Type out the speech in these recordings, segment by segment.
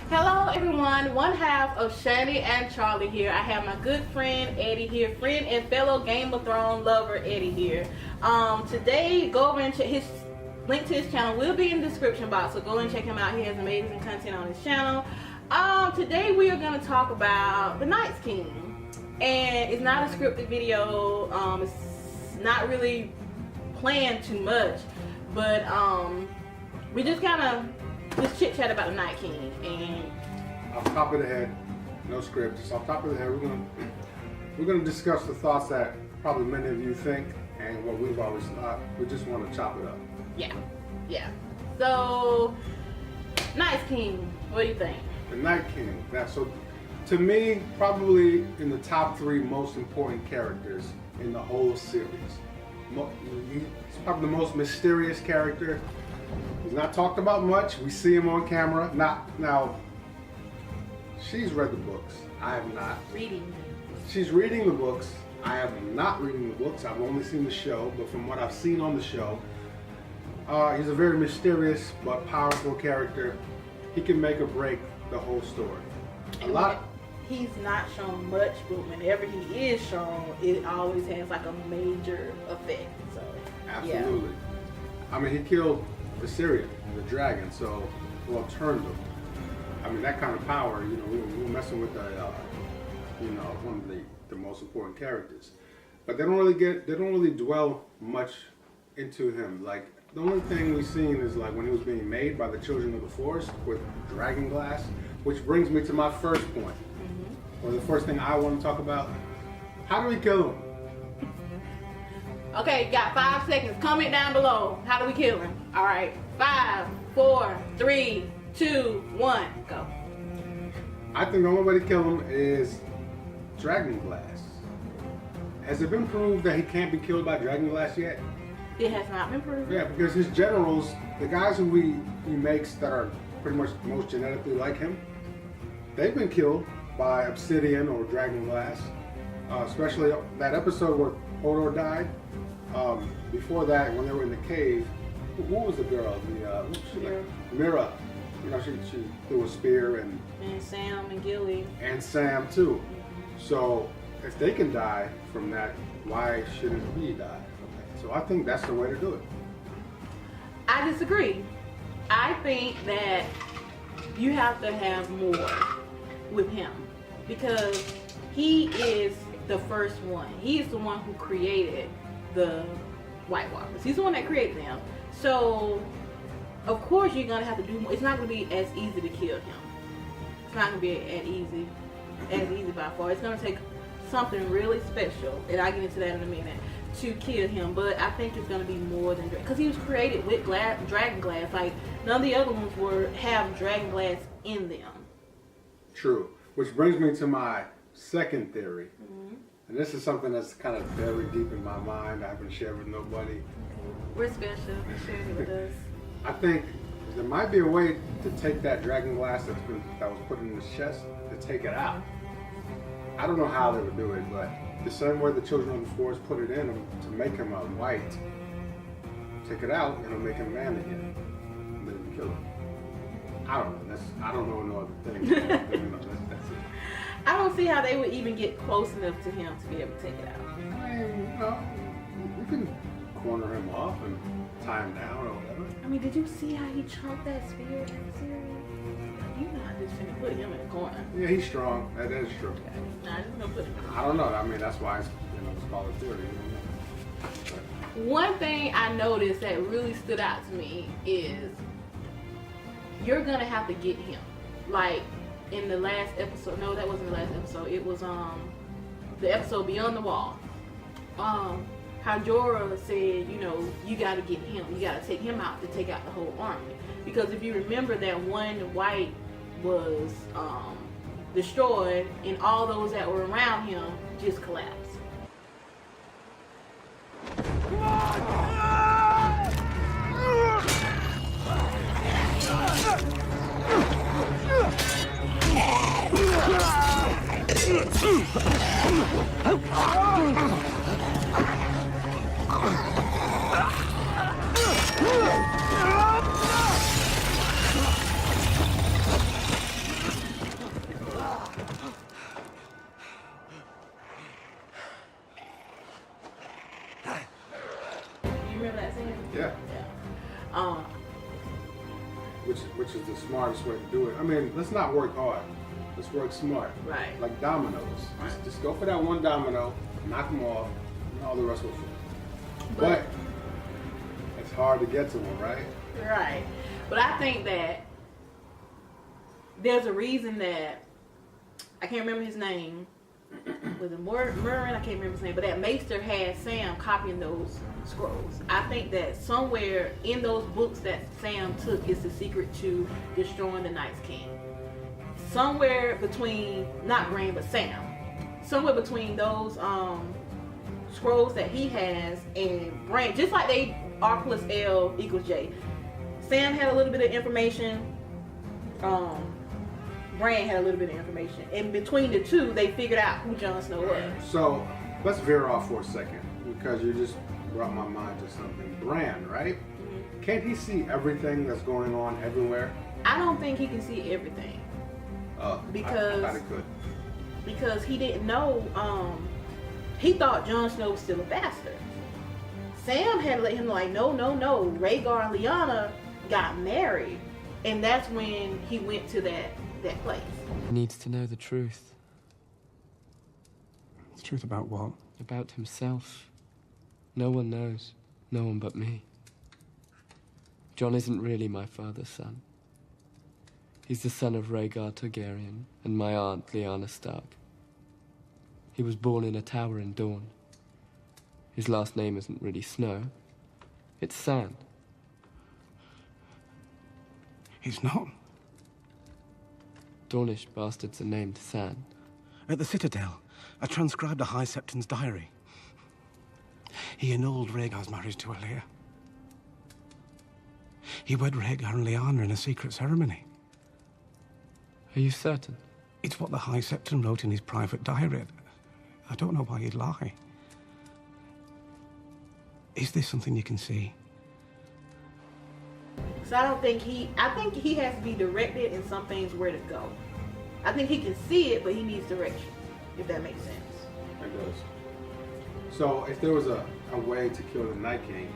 Hello everyone, one half of Shani and Charlie here. I have my good friend Eddie here, friend and fellow Game of Thrones lover Eddie here. Today, go over and check his link to his channel will be in the description box, so go and check him out. He has amazing content on his channel. Today we are going to talk about the Night's King, and it's not a scripted video. It's not really planned too much, but we just kind of chit chat about the Night King. And off the top of the head, no script, just off the top of the head, we're gonna discuss the thoughts that probably many of you think and what we've always thought. We just want to chop it up. Yeah. So, Night King, what do you think? The Night King. So to me, probably in the top 3 most important characters in the whole series. He's probably the most mysterious character. He's not talked about much. We see him on camera. Now, she's read the books. I have not. Reading. She's reading the books. I am not reading the books. I've only seen the show, but from what I've seen on the show, he's a very mysterious but powerful character. He can make or break the whole story. He's not shown much, but whenever he is shown, it always has like a major effect. So absolutely. Yeah. I mean, he killed Viserion, the dragon, turned him. I mean, that kind of power, we're messing with one of the most important characters. But they don't really dwell much into him. Like, the only thing we've seen is like when he was being made by the children of the forest with dragon glass, which brings me to my first point. Or the first thing I want to talk about. How do we kill him? Okay, got 5 seconds. Comment down below. How do we kill him? All right, 5, 4, 3, 2, 1, go. I think the only way to kill him is dragon glass. Has it been proved that he can't be killed by dragon glass yet? It has not been proved. Yeah, because his generals, the guys who he makes that are pretty much most genetically like him, they've been killed by obsidian or dragon glass. Especially that episode where Hodor died. Before that, when they were in the cave, what was the girl? Mira. She threw a spear and Sam and Gilly. And Sam too. So if they can die from that, why shouldn't he die? Okay. So I think that's the way to do it. I disagree. I think that you have to have more with him because he is the first one. He is the one who created the White Walkers. He's the one that created them. So, of course, you're gonna have to do more. It's not gonna be as easy to kill him. It's not gonna be as easy by far. It's gonna take something really special, and I'll get into that in a minute, to kill him. But I think it's gonna be more than because he was created with dragon glass. Like none of the other ones have dragon glass in them. True. Which brings me to my second theory. And this is something that's kind of buried deep in my mind. I haven't shared with nobody. We're special. Share it with us. I think there might be a way to take that dragon glass that was put in his chest, to take it out. I don't know how they would do it, but the same way the children of the forest put it in him to make him a white, take it out and it'll make him man again. And then kill him. I don't know. I don't know no other thing. That's it. I don't see how they would even get close enough to him to be able to take it out. I mean, you can corner him off and tie him down or whatever. I mean, did you see how he chunked that spear in the series? You're not just finna put him in a corner. Yeah, he's strong. That is true. Okay. Nah, just gonna put him in a corner. I don't know. I mean, that's why it's called a theory. One thing I noticed that really stood out to me is you're gonna have to get him. Like, in the last episode, no, that wasn't the last episode. It was the episode Beyond the Wall. How Jorah said, you got to get him. You got to take him out to take out the whole army. Because if you remember that one white was destroyed, and all those that were around him just collapsed. Come on! is the smartest way to do it. I mean, let's not work hard. Let's work smart. Right. Like dominoes. Right. Just go for that one domino, knock them off, and all the rest will fall. But it's hard to get to one, right? Right. But I think that there's a reason that I can't remember his name. Was it Murrin? I can't remember his name. But that Maester had Sam copying those scrolls. I think that somewhere in those books that Sam took is the secret to destroying the Night's King. Somewhere between, not Grain, but Sam. Somewhere between those scrolls that he has and Bran, just like they R plus L equals J. Sam had a little bit of information. Bran had a little bit of information. And between the two, they figured out who Jon Snow was. So let's veer off for a second because you just brought my mind to something. Bran, right? Mm-hmm. Can't he see everything that's going on everywhere? I don't think he can see everything. Because I thought he could. Because he didn't know. He thought Jon Snow was still a bastard. Sam had to let him know, like, no. Rhaegar and Lyanna got married, and that's when he went to that place. He needs to know the truth. The truth about what? About himself. No one knows. No one but me. Jon isn't really my father's son. He's the son of Rhaegar Targaryen and my aunt Lyanna Stark. He was born in a tower in Dorne. His last name isn't really Snow. It's Sand. He's not. Dornish bastards are named Sand. At the Citadel, I transcribed a High Septon's diary. He annulled Rhaegar's marriage to Alyr. He wed Rhaegar and Lyanna in a secret ceremony. Are you certain? It's what the High Septon wrote in his private diary. I don't know why he'd lie. Is this something you can see? So I think he has to be directed in some things where to go. I think he can see it, but he needs direction, if that makes sense. It does. So if there was a way to kill the Night King,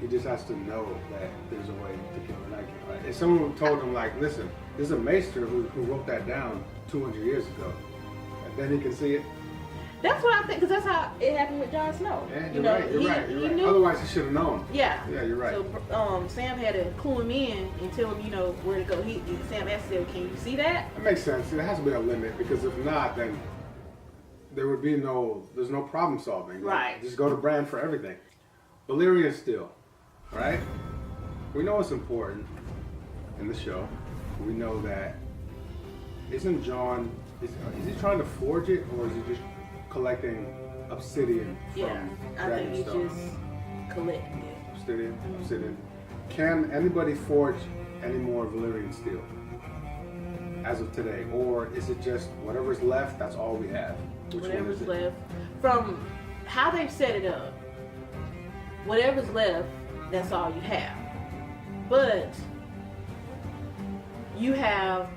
he just has to know that there's a way to kill the Night King. Right? If someone told him, like, listen, there's a maester who wrote that down 200 years ago, and then he can see it. That's what I think, because that's how it happened with Jon Snow. Yeah, you're right. You're right. He knew. Otherwise, he should have known. Yeah. Yeah, you're right. So Sam had to clue him in and tell him, where to go. Sam asked him, "Can you see that?" That makes sense. There has to be a limit because if not, then there would be there's no problem solving. Right. Just go to Bran for everything. Valyrian steel, right? We know it's important in the show. We know that. Isn't Jon? Is he trying to forge it, or is he just collecting obsidian from I think he's Dragonstone? just collecting it. Obsidian. Can anybody forge any more Valyrian steel as of today, or is it just whatever's left? That's all we have. Which Whatever's one is it? left. From how they've set it up, whatever's left, that's all you have. But you have,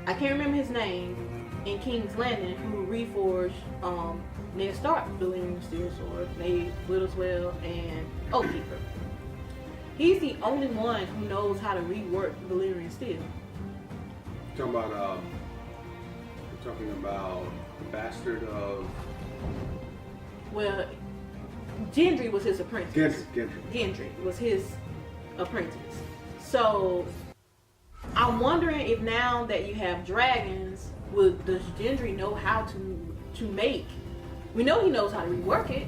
I can't remember his name, in King's Landing, who reforged Ned Stark Valyrian steel sword, made Whittleswell and Oathkeeper. He's the only one who knows how to rework Valyrian steel. You're talking about the bastard of Well, Gendry was his apprentice. Gendry. Was his apprentice. So I'm wondering if now that you have dragons, does Gendry know how to make? We know he knows how to rework it,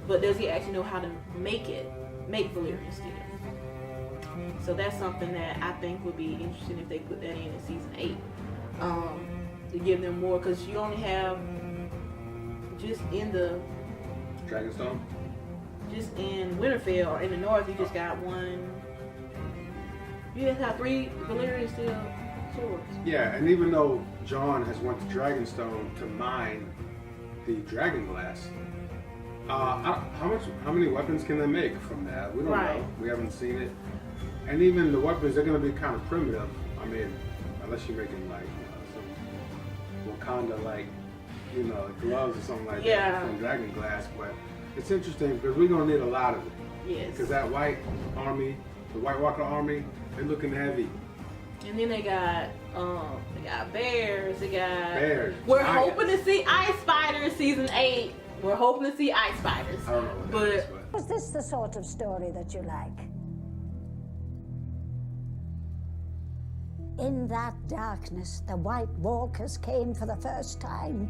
but does he actually know how to make Valyrian steel? So that's something that I think would be interesting if they put that in season 8, to give them more, because you only have just in Dragonstone. Just in Winterfell or in the north, you just got one. You just have 3 Valyrian steel swords. Yeah, and even though Jon has went to Dragonstone to mine the dragon glass, how many weapons can they make from that? We don't know. We haven't seen it. And even the weapons, they're going to be kind of primitive. I mean, unless you're making like some Wakanda gloves or something like that from dragon glass. But it's interesting because we're going to need a lot of it. Yes. Because that white army the White Walker army, they're looking heavy. And then they got bears. They got Bears. We're Giants. hoping to see Ice Spiders season 8. We're hoping to see Ice Spiders. I don't know what that is, but Was this the sort of story that you like? In that darkness, the White Walkers came for the first time.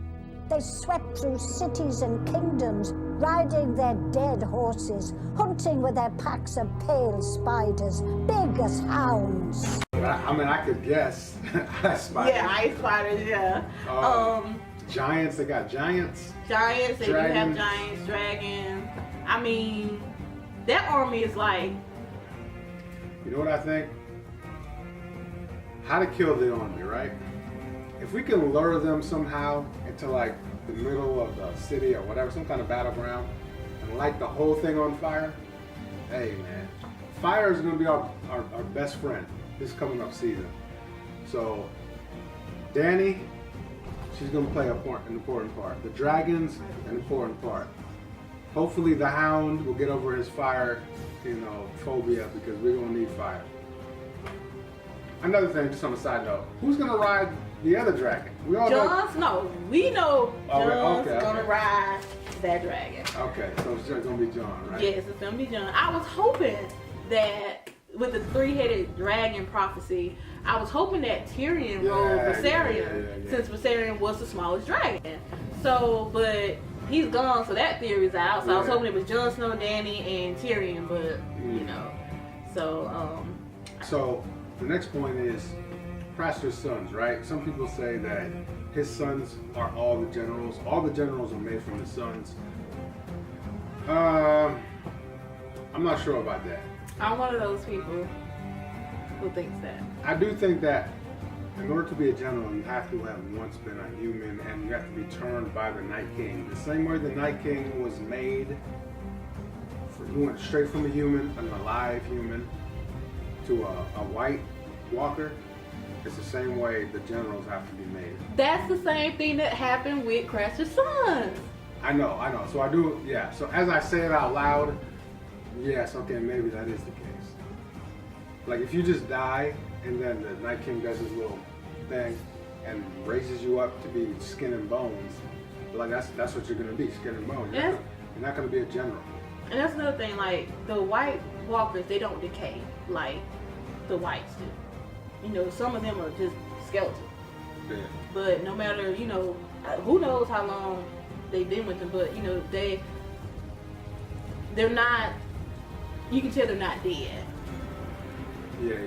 They swept through cities and kingdoms, riding their dead horses, hunting with their packs of pale spiders, big as hounds. I could guess. Ice Spiders. Yeah, Ice Spiders, yeah. Giants, they got giants. Giants, they do have Dragons. giants, dragons. I mean, that army is like, You know what I think? How to kill the army, right? If we can lure them somehow into like the middle of the city or whatever, some kind of battleground, and light the whole thing on fire, hey man, fire is gonna be our best friend this coming up season. So Dany, she's gonna play an important part. The dragons, an important part. Hopefully the Hound will get over his fire, phobia, because we're gonna need fire. Another thing, just on a side note, who's gonna ride the other dragon? We all know. Jon Snow. We know Jon's okay. gonna ride that dragon. Okay, so it's just gonna be Jon, right? Yes, it's gonna be Jon. I was hoping that with the 3-headed dragon prophecy, I was hoping that Tyrion rode Viserion, since Viserion was the smallest dragon. So, but he's gone, so that theory's out. So I was hoping it was Jon Snow, Dany, and Tyrion, but so. So the next point is Craster's sons, right? Some people say that his sons are all the generals. All the generals are made from his sons. I'm not sure about that. I'm one of those people who thinks that. I do think that in order to be a general, you have to have once been a human, and you have to be turned by the Night King. The same way the Night King was made, he went straight from a human, an alive human, to a White Walker. It's the same way the generals have to be made. That's the same thing that happened with Craster's sons. I know. So I do, yeah. So as I say it out loud, yes, okay, maybe that is the case. Like if you just die and then the Night King does his little thing and raises you up to be skin and bones, like that's what you're gonna be, skin and bones. You're not gonna be a general. And that's another thing, like the White Walkers, they don't decay like the Whites do. Some of them are just skeletons. Yeah. But no matter, who knows how long they've been with them, but they're not, you can tell they're not dead. Yeah,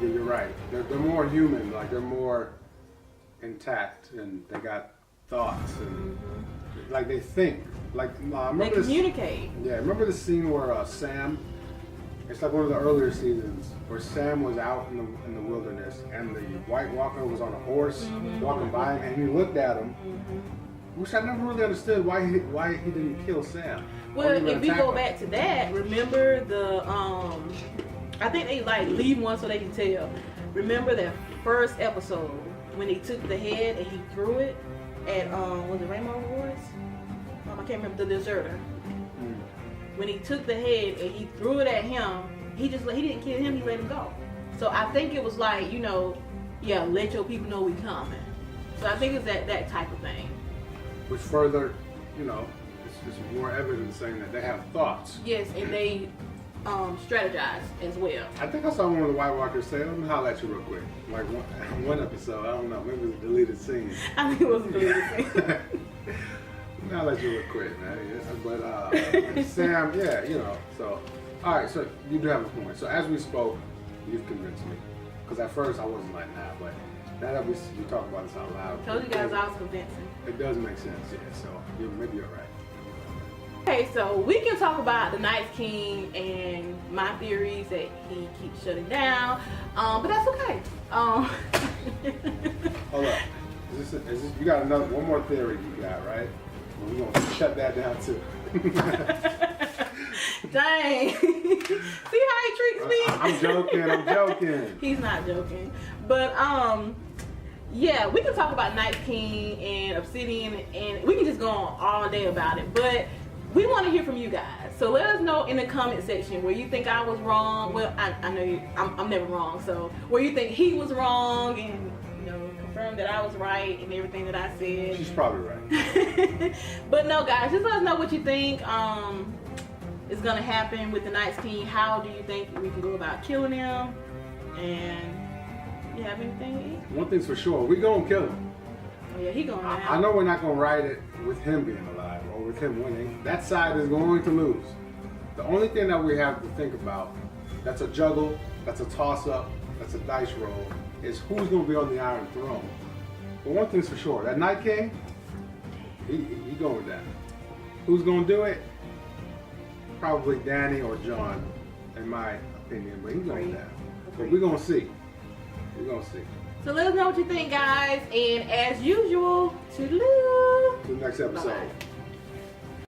you're right. They're more human, like they're more intact, and they got thoughts, and like they think. Like, I remember They communicate. Remember the scene where Sam, it's like one of the earlier seasons, where Sam was out in the wilderness, and the White Walker was on a horse walking by him, and he looked at him, which I never really understood why he didn't kill Sam. Well, if we go back to that, remember the I think they like leave one so they can tell. Remember that first episode when he took the head and he threw it at was it Raymond Wars? I can't remember, the deserter. When he took the head and he threw it at him, he didn't kill him, he let him go. So I think it was like, let your people know we coming. So I think it's that type of thing. Which further, it's more evidence saying that they have thoughts. Yes, and they strategize as well. I think I saw one of the White Walkers say, let me holler at you real quick. Like one episode, I don't know, maybe it was a deleted scene. I think it was a deleted scene. I'll let you real quick, man. But Sam, so all right. So you do have a point. So as we spoke, you've convinced me. Because at first I wasn't like that, but now that we talk about this out loud, Told you guys I was convincing. It does make sense, yeah. So maybe you're right. Okay, so we can talk about the Night King and my theories that he keeps shutting down, but that's okay. Hold up. Is this, you got one more theory you got, right? We're going to shut that down too. Dang. See how he treats me? I'm joking. He's not joking. But, yeah, we can talk about Night King and Obsidian, and we can just go on all day about it. But we want to hear from you guys. So let us know in the comment section where you think I was wrong. Well, I know I'm never wrong. So where you think he was wrong and confirm that I was right and everything that I said. She's probably right. But no, guys, just let us know what you think is gonna happen with the Night's King. How do you think we can go about killing him? And you have anything? One thing's for sure, we gonna kill him. Oh yeah, he going down. I know we're not gonna ride it with him being alive or with him winning. That side is going to lose. The only thing that we have to think about, that's a juggle, that's a toss-up, that's a dice roll, is who's gonna be on the Iron Throne. But one thing's for sure, that Night King, he going down. Who's gonna do it? Probably Danny or John, in my opinion, but he's going down. But we're gonna see. We're gonna see. So let us know what you think, guys. And as usual, toodaloo. To the next episode. Bye-bye.